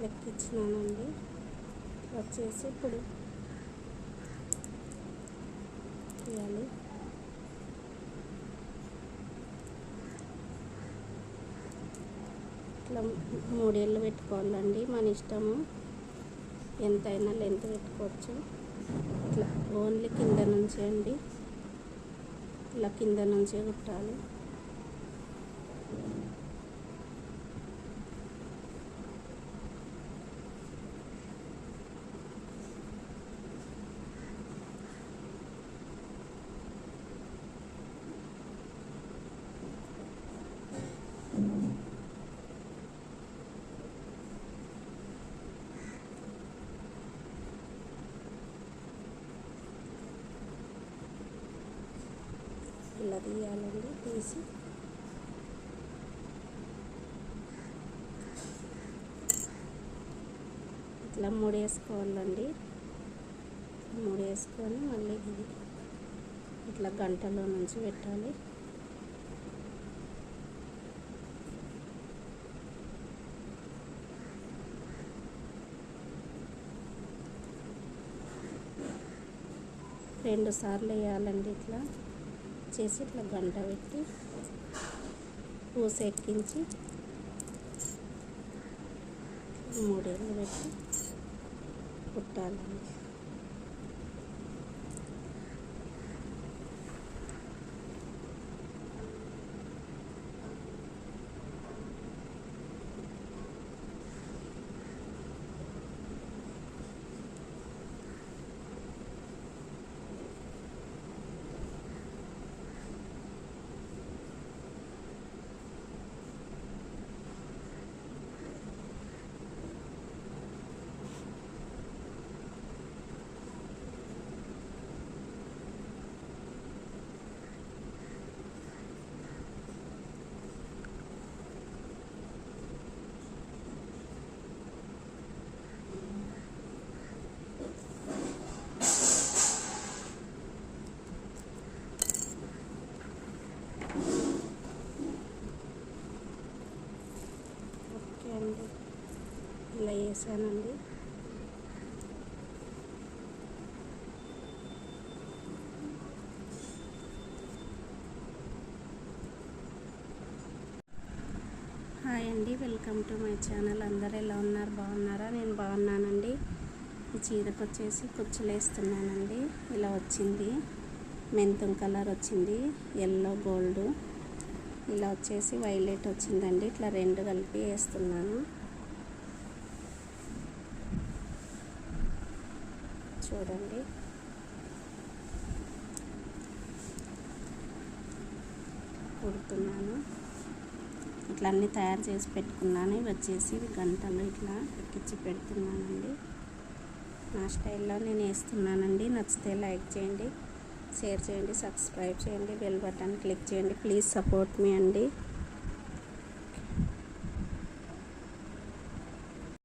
ఎక్కించినానండి. వచ్చేసి ఇప్పుడు తీయాలి. ఇట్లా 3 ఏళ్ళు పెట్టుకోవాలండి. మన ఇష్టము, ఎంతైనా లెంత్ పెట్టుకోవచ్చు. ఇట్లా ఓన్లీ కింద నుంచి అండి, ఇలా కింద నుంచే కుట్టాలి. ఇలా తీయాలండి. తీసి ఇట్లా 3 వేసుకోవాలండి. 3 వేసుకొని మళ్ళీ ఇది ఇట్లా గంటలో నుంచి పెట్టాలి. రెండు సార్లు వేయాలండి. ఇట్లా చేసి ఇట్లా గంట పెట్టి పూస ఎక్కించి 3 ఏళ్ళు పెట్టి కుట్టాలండి. ఇలా వేసానండి. హాయ్ అండి, వెల్కమ్ టు మై ఛానల్. అందరు ఎలా ఉన్నారు? బాగున్నారా? నేను బాగున్నానండి. ఈ చీరకు వచ్చేసి కుచ్చులు వేస్తున్నానండి. ఇలా వచ్చింది, మెంతం కలర్ వచ్చింది, ఎల్లో గోల్డ్, ఇలా వచ్చేసి వైలెట్ వచ్చిందండి. ఇట్లా 2 కలిపి వేస్తున్నాను. చూడండి, కుడుతున్నాను. ఇట్లా అన్నీ తయారు చేసి పెట్టుకున్నాను. ఇవి వచ్చేసి గంటలు ఇట్లా ఎక్కించి పెడుతున్నానండి. నా స్టైల్లో నేను వేస్తున్నానండి. నచ్చితే లైక్ చేయండి, షేర్ చేయండి, సబ్స్క్రైబ్ చేయండి, బెల్ బటన్ క్లిక్ చేయండి. ప్లీజ్ సపోర్ట్ మీ అండి.